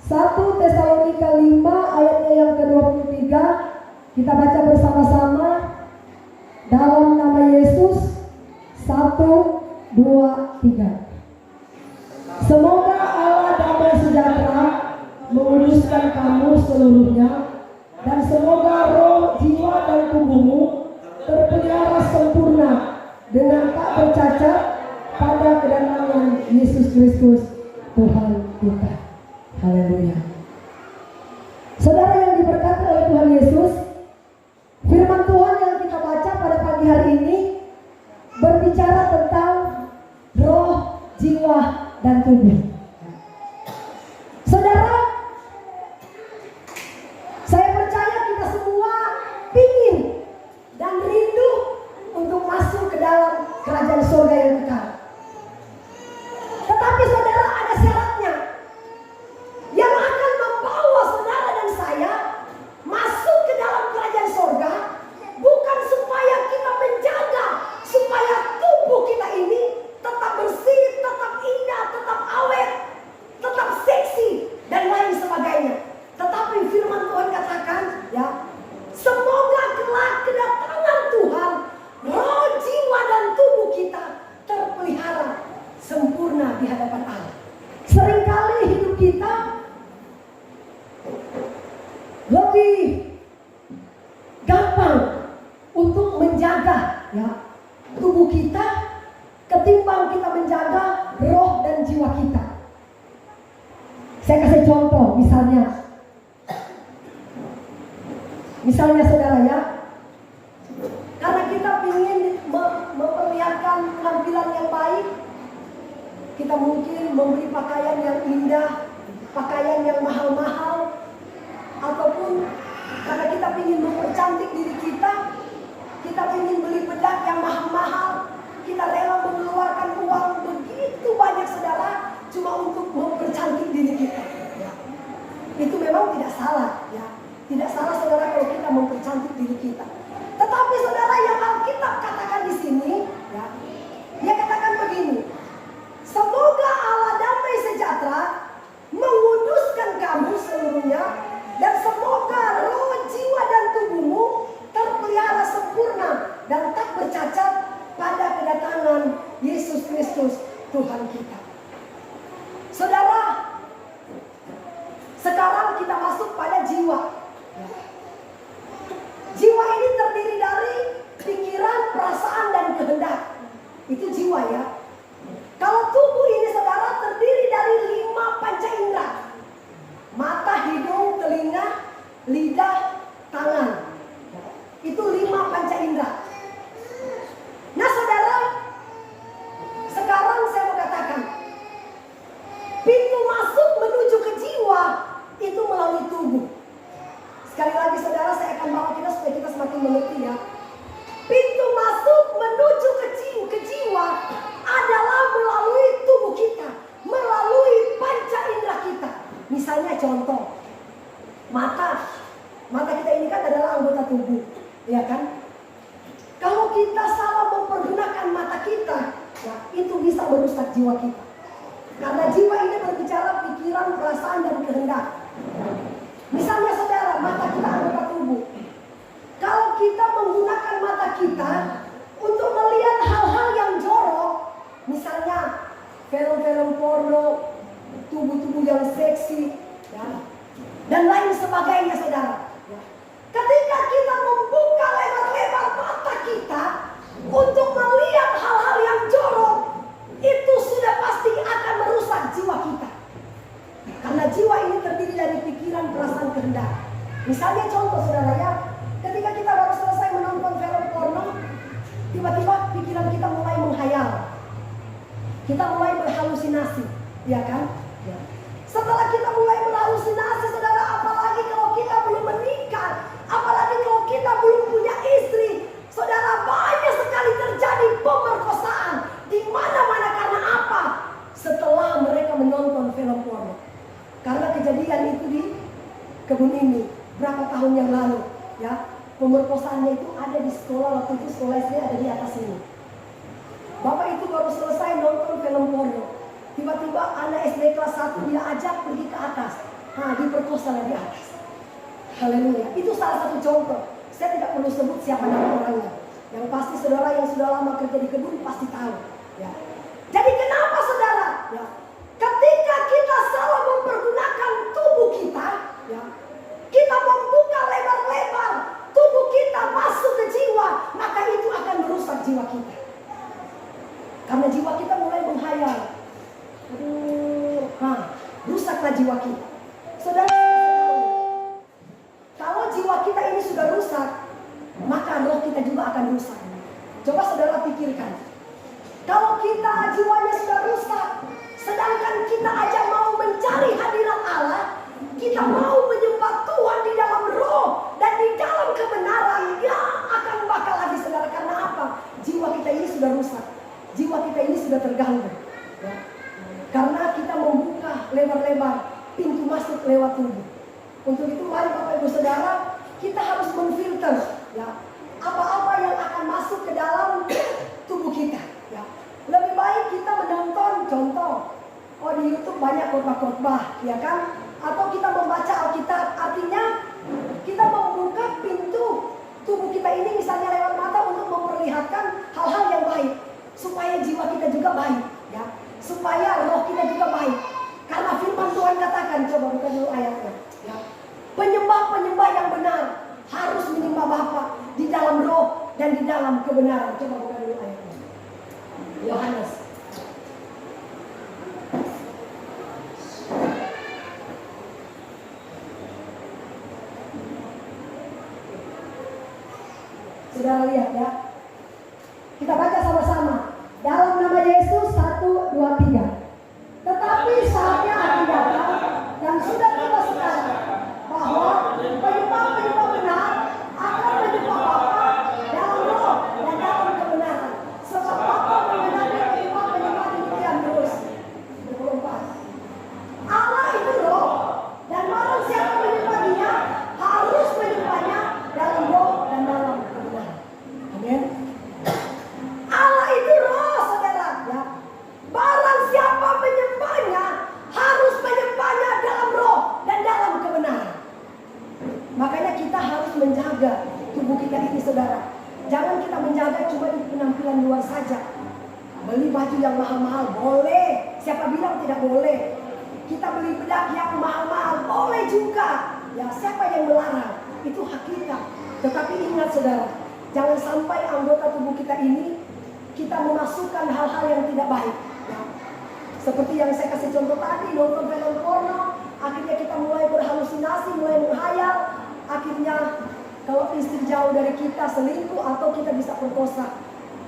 1 Tesalonika 5 ayatnya yang ke-23. Kita baca bersama-sama dalam nama Yesus. 1, 2, 3. Semoga Allah damai sejahtera menguduskan kamu seluruhnya, dan semoga roh, jiwa, dan tubuhmu terpelihara sempurna dengan tak bercacat pada kedatangan Yesus Kristus Tuhan kita. Haleluya. Saudara yang diberkati oleh Tuhan Yesus, firman Tuhan yang kita baca pada pagi hari ini berbicara tentang roh, jiwa, dan tubuh. Saudara, saya percaya kita semua ingin dan rindu untuk masuk ke dalam kerajaan surga yang kekal. Tetapi saudara, ada syaratnya yang akan membawa saudara dan saya masuk ke dalam kerajaan surga. Bukan supaya kita menjaga supaya tubuh kita ini tetap bersih, tetap indah, tetap awet, tetap seksi, dan lain sebagainya. Tetapi firman Tuhan katakan, ya, semoga kelak kedatangan Tuhan, roh, jiwa, dan tubuh kita terpelihara sempurna di hadapan Allah. Seringkali hidup kita lebih gampang untuk menjaga, ya, tubuh kita ketimbang kita menjaga roh dan jiwa kita. Saya kasih contoh, misalnya saudara, ya, karena kita ingin memperlihatkan penampilan yang baik, kita mungkin membeli pakaian yang indah, pakaian yang mahal-mahal, ataupun karena kita ingin mempercantik diri kita ingin beli bedak yang mahal-mahal, kita rela mengeluarkan uang begitu banyak saudara cuma untuk mempercantik diri kita. Ya. Itu memang tidak salah, ya. Tidak salah saudara kalau kita mempercantik diri kita. Tetapi saudara, yang Alkitab katakan di sini, ya, dia katakan begini. Semoga Allah damai sejahtera menguduskan kamu seluruhnya, dan semoga roh, jiwa, dan tubuhmu terpelihara sempurna dan tak bercacat pada kedatangan Yesus Kristus Tuhan kita. Saudara, sekarang kita masuk pada jiwa. Jiwa ini terdiri dari pikiran, perasaan, dan kehendak. Itu jiwa, ya. Kalau tubuh ini saudara terdiri dari 5 panca indera: mata, hidung, telinga, lidah, tangan. Itu 5 panca indera. Nah saudara, sekarang saya mau katakan, pintu masuk menuju ke jiwa itu melalui tubuh. Sekali lagi saudara, saya akan bawa kita supaya kita semakin mengerti, ya. Pintu masuk menuju ke jiwa adalah melalui tubuh kita, melalui panca indera kita. Misalnya contoh, mata kita ini kan adalah anggota tubuh, ya kan? Kalau kita salah mempergunakan mata kita, ya, itu bisa merusak jiwa kita. Karena jiwa ini berbicara pikiran, perasaan, dan kehendak. Misalnya saudara, mata kita anggota tubuh. Kalau kita menggunakan mata kita untuk melihat hal-hal yang jorok, misalnya film-film porno, tubuh-tubuh yang seksi, ya, dan lain sebagainya saudara. Ketika kita membuka lebar-lebar mata kita untuk melihat hal-hal yang jorok, itu sudah pasti akan merusak jiwa kita. Karena jiwa ini terdiri dari pikiran, perasaan, kehendak. Misalnya contoh saudara, ya, ketika kita baru selesai menonton film porno, tiba-tiba pikiran kita mulai menghayal. Kita mulai berhalusinasi, ya kan? Ya. Setelah kita mulai berhalusinasi saudara, apalagi kalau kita belum menikah, apalagi kalau kita belum punya istri, saudara, banyak sekali terjadi pemerkosaan di mana-mana. Karena apa? Setelah mereka menonton film porno. Karena kejadian itu di kebun ini berapa tahun yang lalu, ya, pemerkosaannya itu ada di sekolah. Waktu itu sekolah SD ada di atas ini. Bapak itu baru selesai nonton film porno, tiba-tiba anak SD kelas 1 dia ajak pergi ke atas. diperkosa dari atas. Haleluya. Itu salah satu contoh. Saya tidak perlu sebut siapa nama orangnya. Yang pasti saudara yang sudah lama kerja di gedung pasti tahu. Ya. Jadi kenapa saudara? Ya. Ketika kita salah mempergunakan tubuh kita, ya, kita membuka lebar-lebar tubuh kita masuk ke jiwa, maka itu akan merusak jiwa kita. Karena jiwa kita mulai menghayal. Rusaklah jiwa kita. Saudara, kalau jiwa kita ini sudah rusak, maka roh kita juga akan rusak. Coba saudara pikirkan. Kalau kita jiwanya sudah rusak, sedangkan kita aja mau mencari hadirat Allah, kita mau menyembah Tuhan di dalam roh dan di dalam kebenaran, ya akan bakal lagi saudara. Karena apa? Jiwa kita ini sudah rusak. Jiwa kita ini sudah terganggu. Ya. Karena kita membuka lebar-lebar pintu masuk lewat tubuh. Untuk itu mari Bapak Ibu Saudara, kita harus menfilter ya, apa-apa yang akan masuk ke dalam tubuh kita. Ya. Lebih baik kita menonton contoh. Di YouTube banyak khotbah-khotbah, ya kan? Atau kita membaca Alkitab, artinya kita membuka pintu tubuh kita ini misalnya lewat mata untuk memperlihatkan hal-hal yang baik, supaya jiwa kita juga baik, ya, supaya roh kita juga baik. Karena firman Tuhan katakan, coba buka dulu ayatnya, ya, penyembah-penyembah yang benar harus menyembah Bapa di dalam roh dan di dalam kebenaran. Coba buka dulu ayatnya, Yohanes. Saudara lihat ya. Kita baca sama-sama. Dalam nama Yesus 1, 2, 3. Tetapi saatnya akan datang dan sudah tiba sekarang bahwa penyembah-penyembah benar akan menyembah Bapa dalam roh dan dalam kebenaran. Sebab Bapa mengenali penyembah-penyembah demikian terus. 24. Allah itu roh dan barang siapa menyembah Dia harus menyembahnya dalam roh dan dalam kebenaran. Amin. Allah itu roh, saudara, ya. Barang siapa menyembahnya harus menyembahnya dalam roh dan dalam kebenaran. Makanya kita harus menjaga tubuh kita ini, saudara. Jangan kita menjaga cuma di penampilan luar saja. Beli baju yang mahal-mahal boleh. Siapa bilang tidak boleh? Kita beli bedak yang mahal-mahal boleh juga. Ya, siapa yang melarang? Itu hak kita. Tetapi ingat saudara, jangan sampai anggota tubuh kita ini kita memasukkan hal-hal yang tidak baik. Ya. Seperti yang saya kasih contoh tadi, nonton film porno, akhirnya kita mulai berhalusinasi, mulai menghayal. Akhirnya kalau istri jauh dari kita selingkuh atau kita bisa perkosa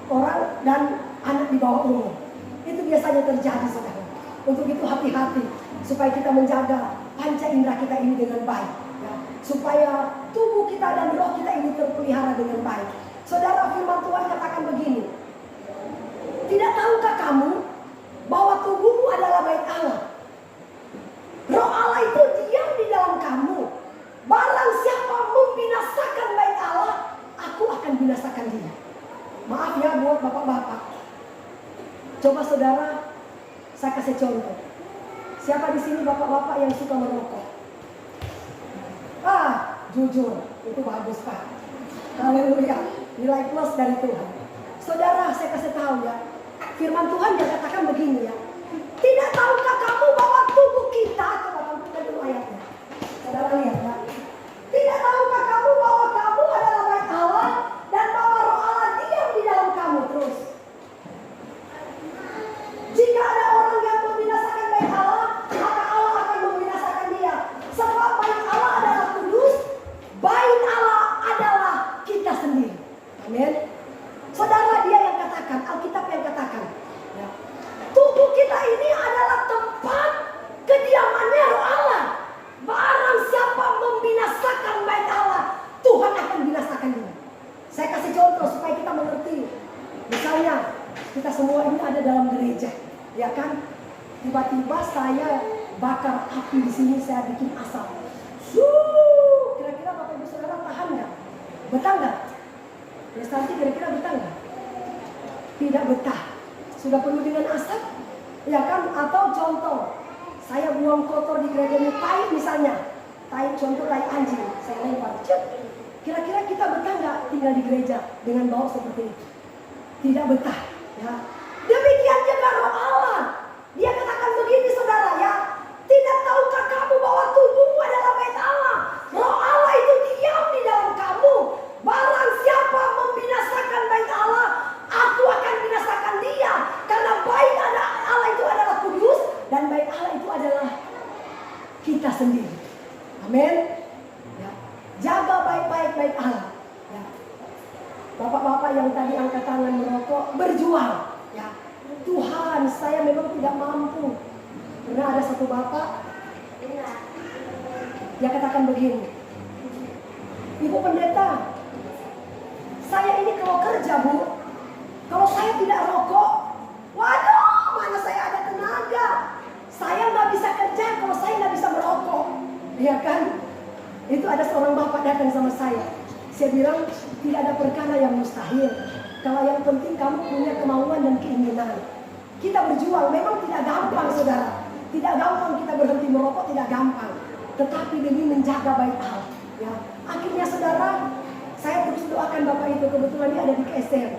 orang dan anak di bawah umur. Itu biasanya terjadi, saudara. Untuk itu hati-hati supaya kita menjaga panca indera kita ini dengan baik. Ya. Supaya tubuh kita dan roh kita ini terpelihara dengan baik. Saudara, firman Tuhan katakan begini. Tidak tahukah kamu bahwa tubuhmu adalah bait Allah? Roh Allah itu diam di dalam kamu. Barang siapa membinasakan bait Allah, aku akan binasakan dia. Maaf ya buat bapak-bapak. Coba saudara, saya kasih contoh. Siapa di sini bapak-bapak yang suka merokok? Jujur, itu bagus Pak. Haleluya, nilai plus dari Tuhan. Saudara, saya kasih tahu ya. Firman Tuhan dia katakan begini ya. Tidak tahukah kamu bahwa tubuh kita, coba tampilkan dulu ayatnya. Saudara lihat ya. Tidak tahukah kamu bahwa kamu adalah bait Allah dan bahwa roh Allah diam di dalam kamu terus. Jika ada orang yang membinasakan bait Allah, maka Allah akan membinasakan dia. Sebab bait Allah adalah kudus, bait Allah adalah kita sendiri. Amin. Saudara, dia yang katakan, Alkitab yang katakan, ya, tubuh kita ini adalah tempat kediamannya roh Allah. Barang siapa membinasakan bait Allah, Tuhan akan binasakan dia. Saya kasih contoh supaya kita mengerti. Misalnya, kita semua ini ada dalam gereja, ya kan? Tiba-tiba saya bakar api di sini, saya bikin asap. Kira-kira Bapak Ibu Saudara tahan nggak? Betah nggak? Ya nanti kira-kira betah nggak? Tidak betah. Sudah penuh dengan asap, ya kan? Atau contoh, saya buang kotor di gereja tai misalnya. misalnya contoh tai anjing, saya lempar, kira-kira kita betah nggak tinggal di gereja dengan bau seperti itu? Tidak betah, ya. Demikian juga Roh Allah. Dia katakan begini, saudara, ya. Tidak tahukah kamu bahwa tubuhmu adalah bait Allah? Roh Allah itu diam di dalam kamu. Barang siapa membinasakan bait Allah, aku akan binasakan dia. Karena bait Allah itu adalah kudus, dan bait Allah itu adalah kita sendiri. Amin. Ya. Jaga baik-baik bait Allah. Ya. Bapak-bapak yang tadi angkat tangan merokok, berjuang. Ya. Tuhan, saya memang tidak mampu. Pernah ada satu bapak, dia katakan begini, Ibu pendeta, saya ini kalau kerja, Bu, kalau saya tidak rokok, waduh, mana saya ada tenaga. Saya nggak bisa kerja kalau saya nggak bisa merokok, ya kan? Itu ada seorang bapak datang sama saya. Saya bilang tidak ada perkara yang mustahil. Kalau yang penting kamu punya kemauan dan keinginan. Kita berjuang, memang tidak gampang, saudara. Tidak gampang kita berhenti merokok, tidak gampang. Tetapi demi menjaga bait Allah. Ya. Akhirnya saudara, saya terus doakan bapak itu, kebetulan dia ada di KSR.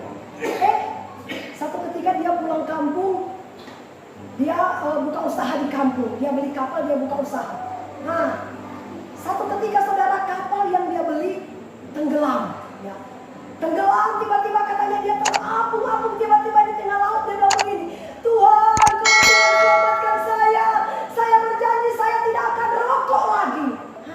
Satu ketika dia pulang kampung, dia buka usaha di kampung. Dia beli kapal, dia buka usaha. Nah, satu ketika saudara, kapal yang dia beli tenggelam. Ya. Tenggelam, tiba-tiba katanya dia terapung-apung, tiba-tiba